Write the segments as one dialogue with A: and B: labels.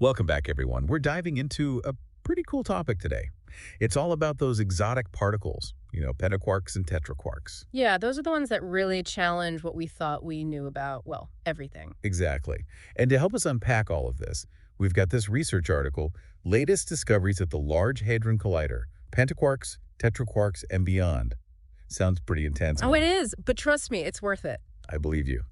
A: Welcome back, everyone. We're diving into a pretty cool topic today. It's all about those exotic particles, pentaquarks and tetraquarks.
B: Yeah, those are the ones that really challenge what we thought we knew about, well, everything.
A: Exactly. And to help us unpack all of this, we've got this research article, Latest Discoveries at the Large Hadron Collider, Pentaquarks, Tetraquarks, and Beyond. Sounds pretty intense,
B: Oh,
A: huh?
B: it is, but trust me, it's worth it.
A: I believe you.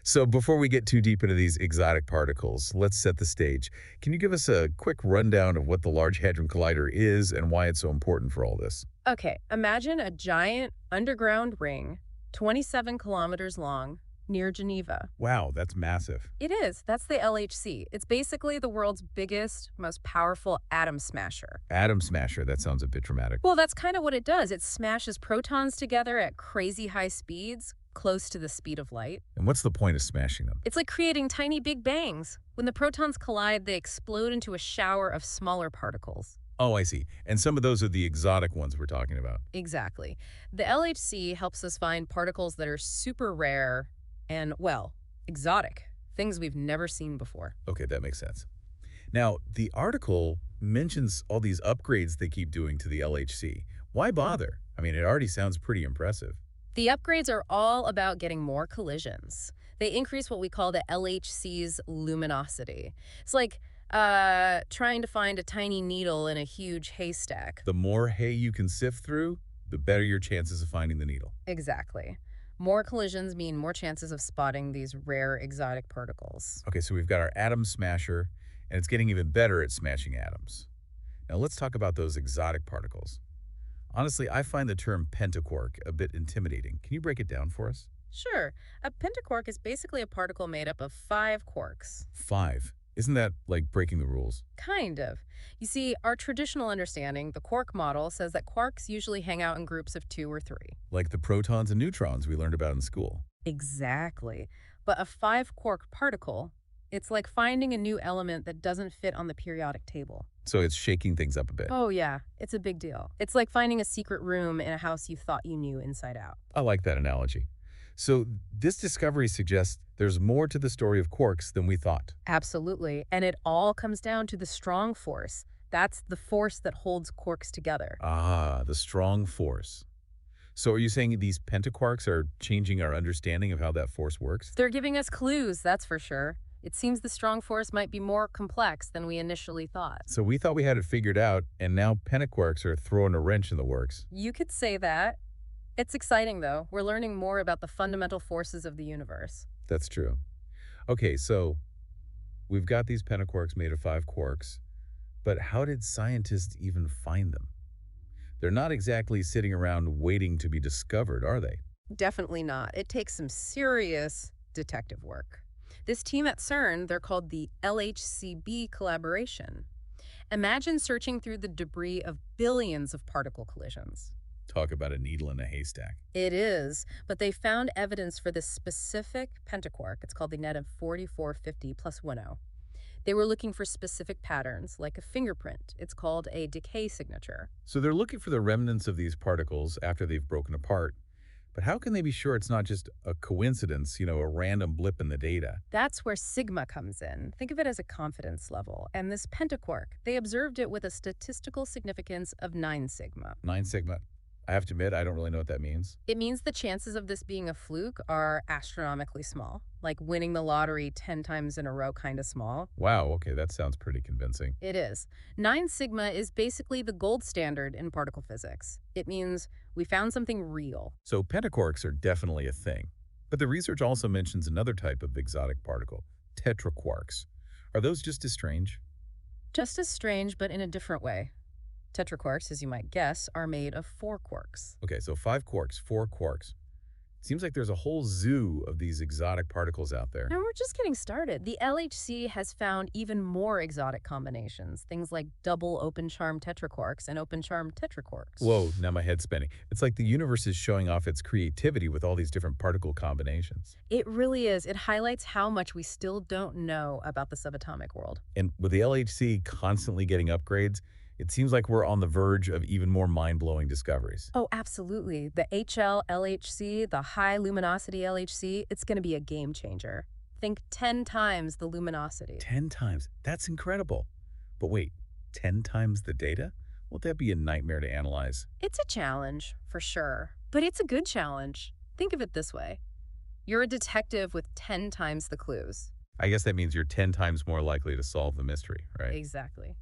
A: So before we get too deep into these exotic particles, let's set the stage. Can you give us a quick rundown of what the Large Hadron Collider is and why it's so important for all this?
B: Okay, imagine a giant underground ring, 27 kilometers long, near Geneva.
A: Wow, that's massive.
B: It is. That's the LHC. It's basically the world's biggest, most powerful atom smasher.
A: Atom smasher, that sounds a bit dramatic.
B: Well, that's kind of what it does. It smashes protons together at crazy high speeds, close to the speed of light.
A: And what's the point of smashing them?
B: It's like creating tiny big bangs. When the protons collide, they explode into a shower of smaller particles.
A: Oh, I see. And some of those are the exotic ones we're talking about.
B: Exactly. The LHC helps us find particles that are super rare and, well, exotic, things we've never seen before.
A: Okay, that makes sense. Now, the article mentions all these upgrades they keep doing to the LHC. Why bother? I mean, it already sounds pretty impressive.
B: The upgrades are all about getting more collisions. They increase what we call the LHC's luminosity. It's like trying to find a tiny needle in a huge haystack.
A: The more hay you can sift through, the better your chances of finding the needle.
B: Exactly. More collisions mean more chances of spotting these rare exotic particles.
A: Okay, so we've got our atom smasher, and it's getting even better at smashing atoms. Now let's talk about those exotic particles. Honestly, I find the term pentaquark a bit intimidating. Can you break it down for us?
B: Sure, a pentaquark is basically a particle made up of 5 quarks.
A: 5. Isn't that like breaking the rules?
B: Kind of. You see, our traditional understanding, the quark model, says that quarks usually hang out in groups of 2 or 3.
A: Like the protons and neutrons we learned about in school.
B: Exactly. But a 5 quark particle, it's like finding a new element that doesn't fit on the periodic table.
A: So it's shaking things up a bit.
B: Oh yeah, it's a big deal. It's like finding a secret room in a house you thought you knew inside out.
A: I like that analogy. So this discovery suggests there's more to the story of quarks than we thought.
B: Absolutely. And it all comes down to the strong force. That's the force that holds quarks together.
A: Ah, the strong force. So are you saying these pentaquarks are changing our understanding of how that force works?
B: They're giving us clues, that's for sure. It seems the strong force might be more complex than we initially thought.
A: So we thought we had it figured out, and now pentaquarks are throwing a wrench in the works.
B: You could say that. It's exciting, though. We're learning more about the fundamental forces of the universe.
A: That's true. Okay, so we've got these pentaquarks made of 5 quarks, but how did scientists even find them? They're not exactly sitting around waiting to be discovered, are they?
B: Definitely not. It takes some serious detective work. This team at CERN, they're called the LHCb collaboration. Imagine searching through the debris of billions of particle collisions.
A: Talk about a needle in a haystack.
B: It is, but they found evidence for this specific pentaquark. It's called the net of 4450 plus 10. They were looking for specific patterns, like a fingerprint. It's called a decay signature.
A: So they're looking for the remnants of these particles after they've broken apart. But how can they be sure it's not just a coincidence, a random blip in the data?
B: That's where sigma comes in. Think of it as a confidence level. And this pentaquark, they observed it with a statistical significance of 9 sigma.
A: 9 sigma. I have to admit, I don't really know what that means.
B: It means the chances of this being a fluke are astronomically small, like winning the lottery 10 times in a row kind of small.
A: Wow, okay, that sounds pretty convincing.
B: It is. 9 sigma is basically the gold standard in particle physics. It means we found something real.
A: So pentaquarks are definitely a thing. But the research also mentions another type of exotic particle, tetraquarks. Are those just as strange?
B: Just as strange, but in a different way. Tetraquarks, as you might guess, are made of 4 quarks.
A: Okay, so 5 quarks, 4 quarks. Seems like there's a whole zoo of these exotic particles out there.
B: And we're just getting started. The LHC has found even more exotic combinations, things like double open-charm tetraquarks and open-charm tetraquarks.
A: Whoa, now my head's spinning. It's like the universe is showing off its creativity with all these different particle combinations.
B: It really is. It highlights how much we still don't know about the subatomic world.
A: And with the LHC constantly getting upgrades, it seems like we're on the verge of even more mind-blowing discoveries.
B: Oh, absolutely. The HL LHC, the high luminosity LHC, it's going to be a game changer. Think 10 times the luminosity.
A: 10 times. That's incredible. But wait, 10 times the data? Won't that be a nightmare to analyze?
B: It's a challenge, for sure, but it's a good challenge. Think of it this way. You're a detective with 10 times the clues.
A: I guess that means you're 10 times more likely to solve the mystery, right?
B: Exactly.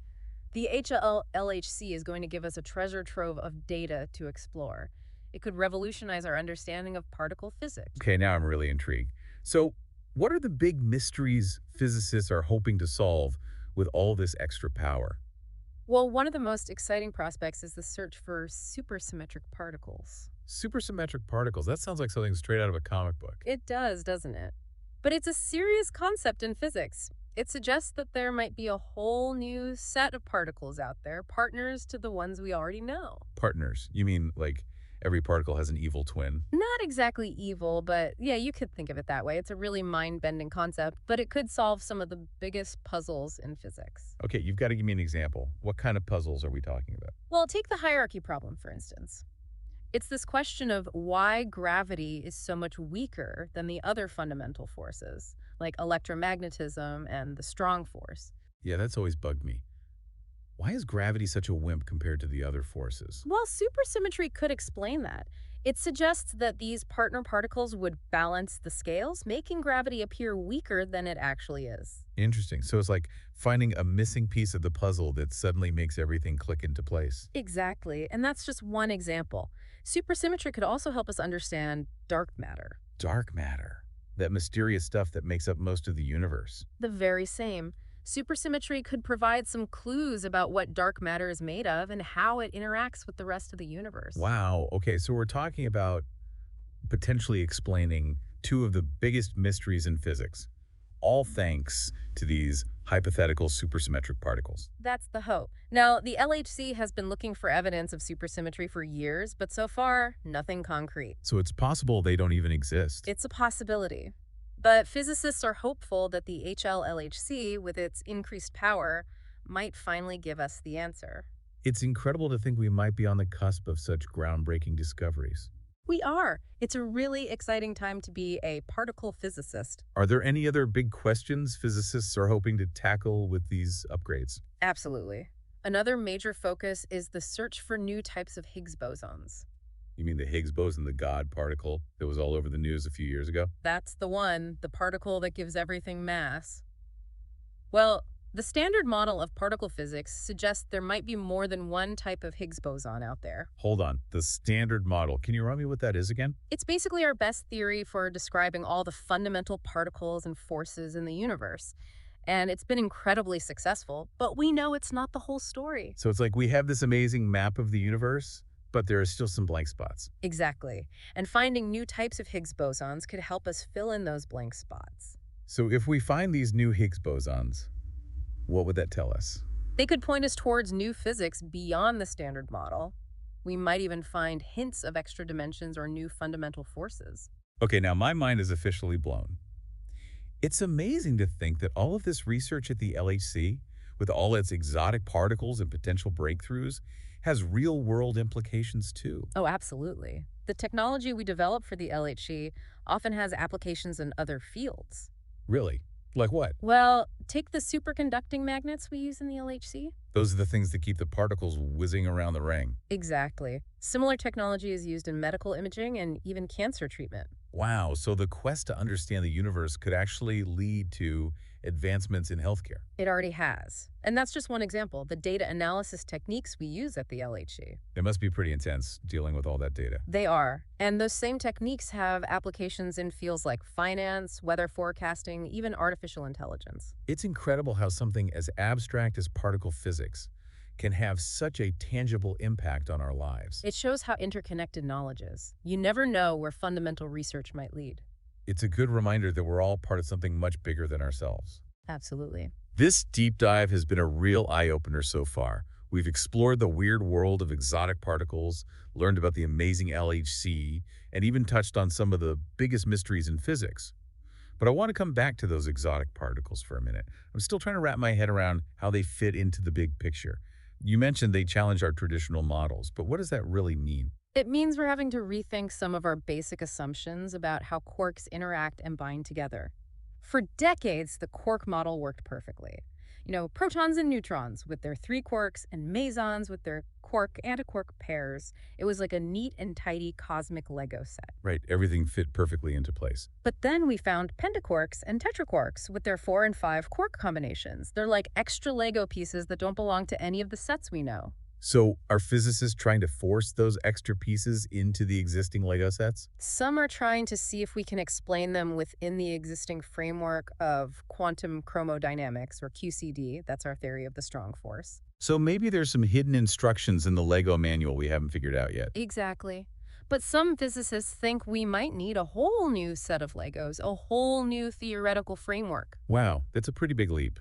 B: The HLHC is going to give us a treasure trove of data to explore. It could revolutionize our understanding of particle physics.
A: Okay, now I'm really intrigued. So, what are the big mysteries physicists are hoping to solve with all this extra power?
B: Well, one of the most exciting prospects is the search for supersymmetric particles.
A: Supersymmetric particles. That sounds like something straight out of a comic book.
B: It does, doesn't it? But it's a serious concept in physics. It suggests that there might be a whole new set of particles out there, partners to the ones we already know.
A: Partners. You mean like every particle has an evil twin?
B: Not exactly evil, but yeah, you could think of it that way. It's a really mind-bending concept, but it could solve some of the biggest puzzles in physics.
A: Okay, you've got to give me an example. What kind of puzzles are we talking about?
B: Well, take the hierarchy problem, for instance. It's this question of why gravity is so much weaker than the other fundamental forces, like electromagnetism and the strong force.
A: Yeah, that's always bugged me. Why is gravity such a wimp compared to the other forces?
B: Well, supersymmetry could explain that. It suggests that these partner particles would balance the scales, making gravity appear weaker than it actually is.
A: Interesting. So it's like finding a missing piece of the puzzle that suddenly makes everything click into place.
B: Exactly, and that's just one example. Supersymmetry could also help us understand dark matter.
A: Dark matter. That mysterious stuff that makes up most of the universe.
B: The very same. Supersymmetry could provide some clues about what dark matter is made of and how it interacts with the rest of the universe.
A: Wow. Okay, so we're talking about potentially explaining two of the biggest mysteries in physics, all thanks to these hypothetical supersymmetric particles.
B: That's the hope. Now, the LHC has been looking for evidence of supersymmetry for years, but so far, nothing concrete.
A: So it's possible they don't even exist.
B: It's a possibility. But physicists are hopeful that the HLLHC, with its increased power, might finally give us the answer.
A: It's incredible to think we might be on the cusp of such groundbreaking discoveries.
B: We are. It's a really exciting time to be a particle physicist.
A: Are there any other big questions physicists are hoping to tackle with these upgrades?
B: Absolutely. Another major focus is the search for new types of Higgs bosons.
A: You mean the Higgs boson, the God particle that was all over the news a few years ago?
B: That's the one, the particle that gives everything mass. Well, the standard model of particle physics suggests there might be more than one type of Higgs boson out there.
A: Hold on, the standard model. Can you remind me what that is again?
B: It's basically our best theory for describing all the fundamental particles and forces in the universe. And it's been incredibly successful, but we know it's not the whole story.
A: So it's like we have this amazing map of the universe, but there are still some blank spots.
B: Exactly. And finding new types of Higgs bosons could help us fill in those blank spots.
A: So if we find these new Higgs bosons, what would that tell us?
B: They could point us towards new physics beyond the standard model. We might even find hints of extra dimensions or new fundamental forces.
A: Okay, now my mind is officially blown. It's amazing to think that all of this research at the LHC, with all its exotic particles and potential breakthroughs, has real-world implications too.
B: Oh, absolutely. The technology we develop for the LHC often has applications in other fields.
A: Really? Like what?
B: Well, take the superconducting magnets we use in the LHC.
A: Those are the things that keep the particles whizzing around the ring.
B: Exactly. Similar technology is used in medical imaging and even cancer treatment.
A: Wow, so the quest to understand the universe could actually lead to advancements in healthcare.
B: It already has. And that's just one example, the data analysis techniques we use at the LHC.
A: It must be pretty intense dealing with all that data.
B: They are. And those same techniques have applications in fields like finance, weather forecasting, even artificial intelligence.
A: It's incredible how something as abstract as particle physics can have such a tangible impact on our lives.
B: It shows how interconnected knowledge is. You never know where fundamental research might lead.
A: It's a good reminder that we're all part of something much bigger than ourselves.
B: Absolutely.
A: This deep dive has been a real eye-opener so far. We've explored the weird world of exotic particles, learned about the amazing LHC, and even touched on some of the biggest mysteries in physics. But I want to come back to those exotic particles for a minute. I'm still trying to wrap my head around how they fit into the big picture. You mentioned they challenge our traditional models, but what does that really mean?
B: It means we're having to rethink some of our basic assumptions about how quarks interact and bind together. For decades, the quark model worked perfectly. Protons and neutrons with their three quarks and mesons with their quark-antiquark pairs. It was like a neat and tidy cosmic Lego set.
A: Right, everything fit perfectly into place.
B: But then we found pentaquarks and tetraquarks with their 4 and 5 quark combinations. They're like extra Lego pieces that don't belong to any of the sets we know.
A: So are physicists trying to force those extra pieces into the existing Lego sets?
B: Some are trying to see if we can explain them within the existing framework of quantum chromodynamics, or QCD. That's our theory of the strong force.
A: So maybe there's some hidden instructions in the Lego manual we haven't figured out yet.
B: Exactly. But some physicists think we might need a whole new set of Legos, a whole new theoretical framework.
A: Wow, that's a pretty big leap.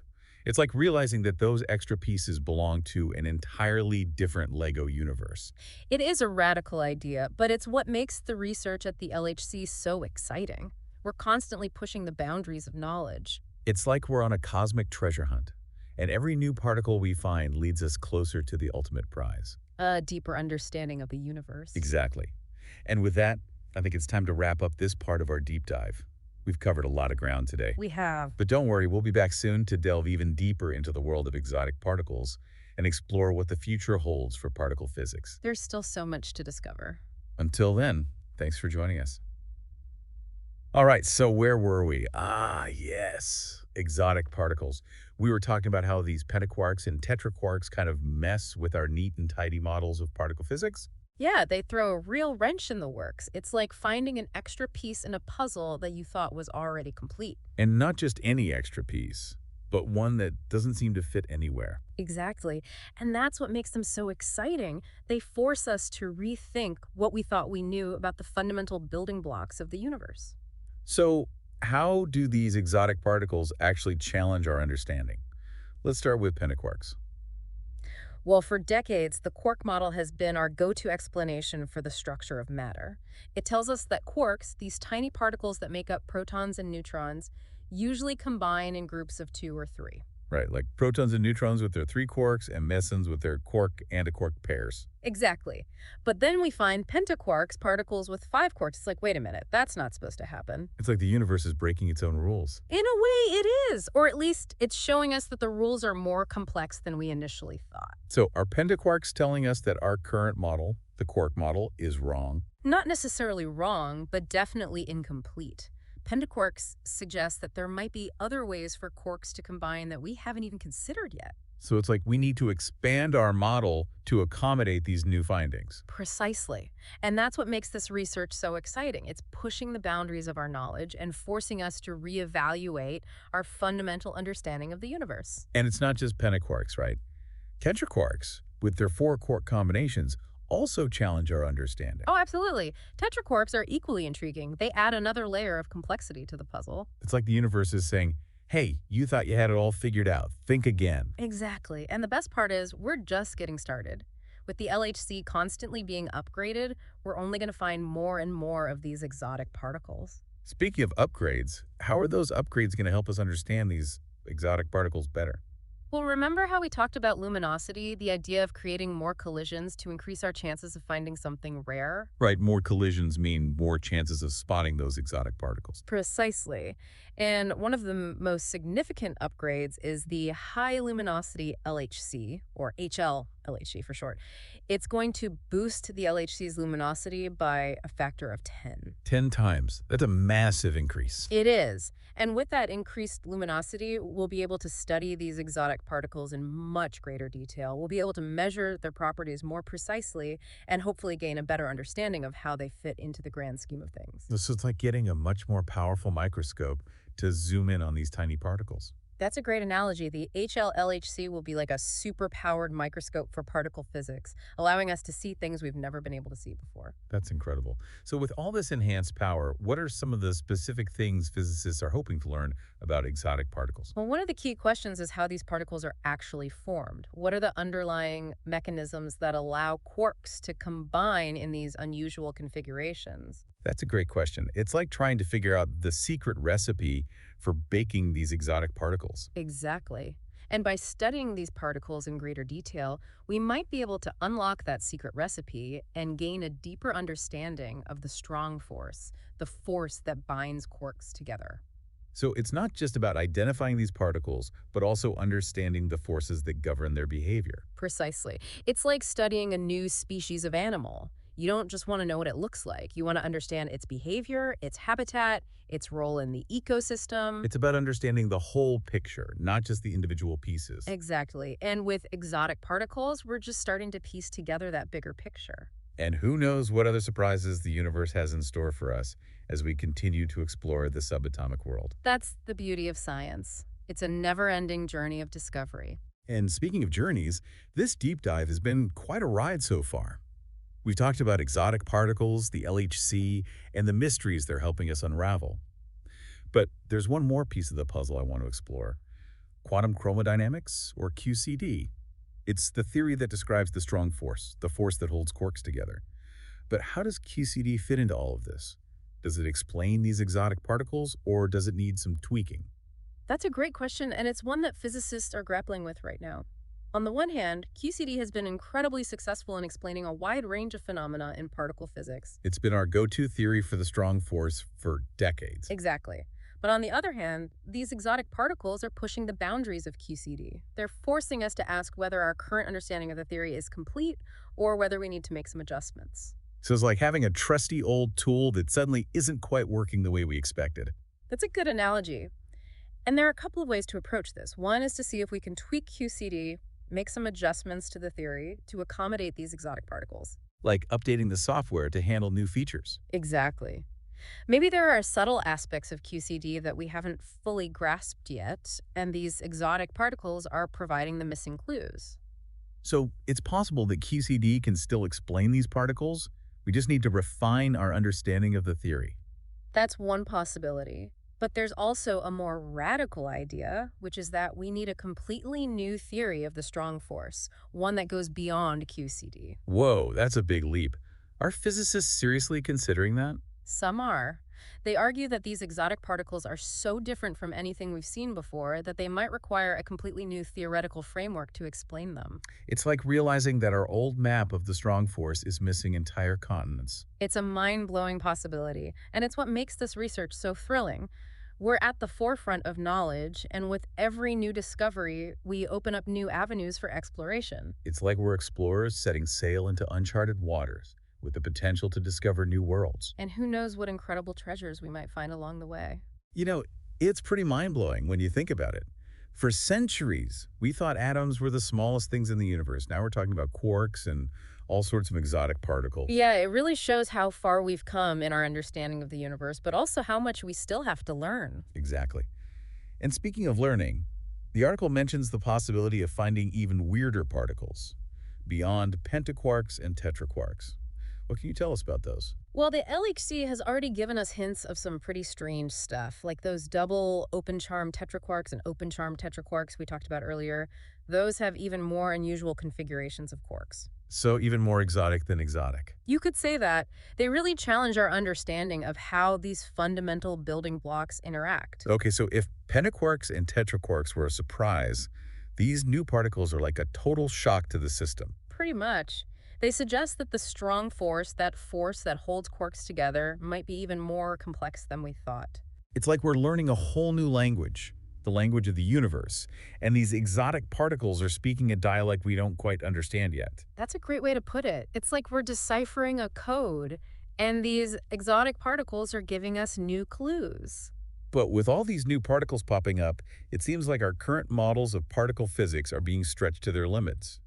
A: It's like realizing that those extra pieces belong to an entirely different Lego universe.
B: It is a radical idea, but it's what makes the research at the LHC so exciting. We're constantly pushing the boundaries of knowledge.
A: It's like we're on a cosmic treasure hunt, and every new particle we find leads us closer to the ultimate prize.
B: A deeper understanding of the universe.
A: Exactly. And with that, I think it's time to wrap up this part of our deep dive. We've covered a lot of ground today.
B: We have.
A: But don't worry, we'll be back soon to delve even deeper into the world of exotic particles and explore what the future holds for particle physics.
B: There's still so much to discover.
A: Until then, thanks for joining us. All right, so where were we? Yes, exotic particles. We were talking about how these pentaquarks and tetraquarks kind of mess with our neat and tidy models of particle physics.
B: Yeah, they throw a real wrench in the works. It's like finding an extra piece in a puzzle that you thought was already complete.
A: And not just any extra piece, but one that doesn't seem to fit anywhere.
B: Exactly. And that's what makes them so exciting. They force us to rethink what we thought we knew about the fundamental building blocks of the universe.
A: So, how do these exotic particles actually challenge our understanding? Let's start with pentaquarks.
B: Well, for decades, the quark model has been our go-to explanation for the structure of matter. It tells us that quarks, these tiny particles that make up protons and neutrons, usually combine in groups of 2 or 3.
A: Right, like protons and neutrons with their 3 quarks and mesons with their quark-antiquark pairs.
B: Exactly. But then we find pentaquarks, particles with 5 quarks. It's like, wait a minute, that's not supposed to happen.
A: It's like the universe is breaking its own rules.
B: In a way, it is. Or at least it's showing us that the rules are more complex than we initially thought.
A: So are pentaquarks telling us that our current model, the quark model, is wrong?
B: Not necessarily wrong, but definitely incomplete. Pentaquarks suggest that there might be other ways for quarks to combine that we haven't even considered yet.
A: So it's like we need to expand our model to accommodate these new findings.
B: Precisely. And that's what makes this research so exciting. It's pushing the boundaries of our knowledge and forcing us to reevaluate our fundamental understanding of the universe.
A: And it's not just pentaquarks, right? Tetraquarks, with their 4 quark combinations, also challenge our understanding.
B: Oh, absolutely. Tetraquarks are equally intriguing. They add another layer of complexity to the puzzle.
A: It's like the universe is saying, hey, you thought you had it all figured out. Think again.
B: Exactly. And the best part is we're just getting started. With the LHC constantly being upgraded, we're only going to find more and more of these exotic particles.
A: Speaking of upgrades, how are those upgrades going to help us understand these exotic particles better?
B: Well, remember how we talked about luminosity, the idea of creating more collisions to increase our chances of finding something rare?
A: Right, more collisions mean more chances of spotting those exotic particles.
B: Precisely. And one of the most significant upgrades is the high luminosity LHC, or HL-LHC for short. It's going to boost the LHC's luminosity by a factor of 10.
A: 10 times. That's a massive increase.
B: It is. And with that increased luminosity, we'll be able to study these exotic particles in much greater detail. We'll be able to measure their properties more precisely and hopefully gain a better understanding of how they fit into the grand scheme of things.
A: So it's like getting a much more powerful microscope to zoom in on these tiny particles.
B: That's a great analogy. The HL-LHC will be like a super-powered microscope for particle physics, allowing us to see things we've never been able to see before.
A: That's incredible. So with all this enhanced power, what are some of the specific things physicists are hoping to learn about exotic particles?
B: Well, one of the key questions is how these particles are actually formed. What are the underlying mechanisms that allow quarks to combine in these unusual configurations?
A: That's a great question. It's like trying to figure out the secret recipe for baking these exotic particles.
B: Exactly. And by studying these particles in greater detail, we might be able to unlock that secret recipe and gain a deeper understanding of the strong force, the force that binds quarks together.
A: So it's not just about identifying these particles, but also understanding the forces that govern their behavior.
B: Precisely. It's like studying a new species of animal. You don't just want to know what it looks like. You want to understand its behavior, its habitat, its role in the ecosystem.
A: It's about understanding the whole picture, not just the individual pieces.
B: Exactly. And with exotic particles, we're just starting to piece together that bigger picture.
A: And who knows what other surprises the universe has in store for us as we continue to explore the subatomic world.
B: That's the beauty of science. It's a never-ending journey of discovery.
A: And speaking of journeys, this deep dive has been quite a ride so far. We've talked about exotic particles, the LHC, and the mysteries they're helping us unravel. But there's one more piece of the puzzle I want to explore. Quantum Chromodynamics, or QCD. It's the theory that describes the strong force, the force that holds quarks together. But how does QCD fit into all of this? Does it explain these exotic particles, or does it need some tweaking?
B: That's a great question, and it's one that physicists are grappling with right now. On the one hand, QCD has been incredibly successful in explaining a wide range of phenomena in particle physics.
A: It's been our go-to theory for the strong force for decades.
B: Exactly. But on the other hand, these exotic particles are pushing the boundaries of QCD. They're forcing us to ask whether our current understanding of the theory is complete or whether we need to make some adjustments.
A: So it's like having a trusty old tool that suddenly isn't quite working the way we expected.
B: That's a good analogy. And there are a couple of ways to approach this. One is to see if we can tweak QCD, make some adjustments to the theory to accommodate these exotic particles.
A: Like updating the software to handle new features.
B: Exactly. Maybe there are subtle aspects of QCD that we haven't fully grasped yet, and these exotic particles are providing the missing clues.
A: So it's possible that QCD can still explain these particles. We just need to refine our understanding of the theory.
B: That's one possibility. But there's also a more radical idea, which is that we need a completely new theory of the strong force, one that goes beyond QCD.
A: Whoa, that's a big leap. Are physicists seriously considering that?
B: Some are. They argue that these exotic particles are so different from anything we've seen before that they might require a completely new theoretical framework to explain them.
A: It's like realizing that our old map of the strong force is missing entire continents.
B: It's a mind-blowing possibility, and it's what makes this research so thrilling. We're at the forefront of knowledge, and with every new discovery, we open up new avenues for exploration.
A: It's like we're explorers setting sail into uncharted waters with the potential to discover new worlds.
B: And who knows what incredible treasures we might find along the way.
A: You know, it's pretty mind-blowing when you think about it. For centuries, we thought atoms were the smallest things in the universe. Now we're talking about quarks and all sorts of exotic particles.
B: Yeah, it really shows how far we've come in our understanding of the universe, but also how much we still have to learn.
A: Exactly. And speaking of learning, the article mentions the possibility of finding even weirder particles beyond pentaquarks and tetraquarks. What can you tell us about those?
B: Well, the LHC has already given us hints of some pretty strange stuff, like those double open-charm tetraquarks and open-charm tetraquarks we talked about earlier. Those have even more unusual configurations of quarks.
A: So even more exotic than exotic.
B: You could say that. They really challenge our understanding of how these fundamental building blocks interact.
A: Okay, so if pentaquarks and tetraquarks were a surprise, these new particles are like a total shock to the system.
B: Pretty much. They suggest that the strong force that holds quarks together, might be even more complex than we thought.
A: It's like we're learning a whole new language, the language of the universe, and these exotic particles are speaking a dialect we don't quite understand yet.
B: That's a great way to put it. It's like we're deciphering a code, and these exotic particles are giving us new clues.
A: But with all these new particles popping up, it seems like our current models of particle physics are being stretched to their limits.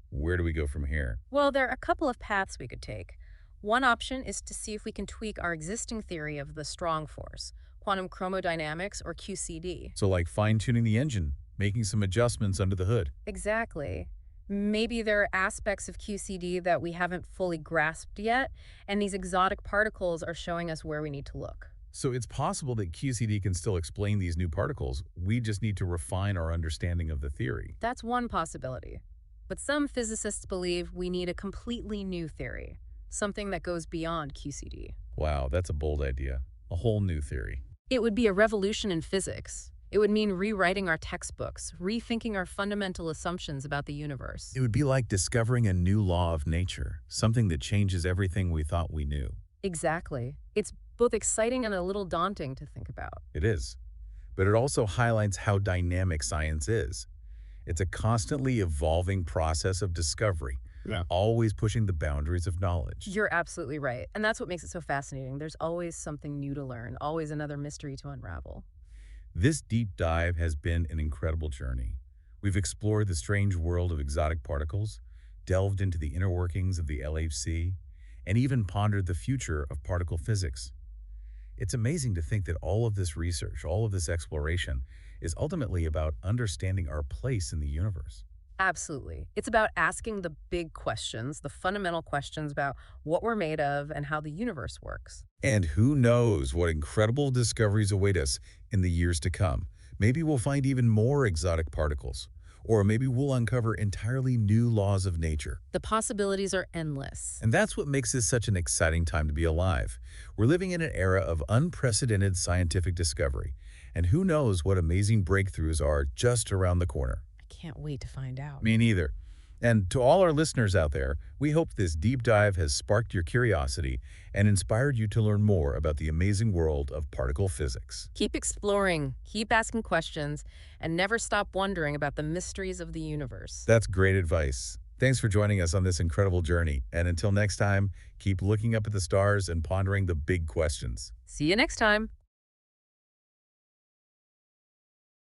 A: Where do we go from here?
B: Well, there are a couple of paths we could take. One option is to see if we can tweak our existing theory of the strong force, quantum chromodynamics, or QCD.
A: So like fine-tuning the engine, making some adjustments under the hood.
B: Exactly. Maybe there are aspects of QCD that we haven't fully grasped yet, and these exotic particles are showing us where we need to look.
A: So it's possible that QCD can still explain these new particles. We just need to refine our understanding of the theory.
B: That's one possibility. But some physicists believe we need a completely new theory, something that goes beyond QCD.
A: Wow, that's a bold idea. A whole new theory.
B: It would be a revolution in physics. It would mean rewriting our textbooks, rethinking our fundamental assumptions about the universe.
A: It would be like discovering a new law of nature, something that changes everything we thought we knew.
B: Exactly. It's both exciting and a little daunting to think about.
A: It is. but it also highlights how dynamic science is. It's a constantly evolving process of discovery,
C: Yeah.
A: always pushing the boundaries of knowledge.
B: You're absolutely right. And that's what makes it so fascinating. There's always something new to learn, always another mystery to unravel.
A: This deep dive has been an incredible journey. We've explored the strange world of exotic particles, delved into the inner workings of the LHC, and even pondered the future of particle physics. It's amazing to think that all of this research, all of this exploration, is ultimately about understanding our place in the universe.
B: Absolutely. It's about asking the big questions, the fundamental questions about what we're made of and how the universe works.
A: And who knows what incredible discoveries await us in the years to come. Maybe we'll find even more exotic particles, or maybe we'll uncover entirely new laws of nature.
B: The possibilities are endless.
A: And that's what makes this such an exciting time to be alive. We're living in an era of unprecedented scientific discovery, and who knows what amazing breakthroughs are just around the corner.
B: I can't wait to find out.
A: Me neither. And to all our listeners out there, we hope this deep dive has sparked your curiosity and inspired you to learn more about the amazing world of particle physics.
B: Keep exploring, keep asking questions, and never stop wondering about the mysteries of the universe.
A: That's great advice. Thanks for joining us on this incredible journey. And until next time, keep looking up at the stars and pondering the big questions.
B: See you next time.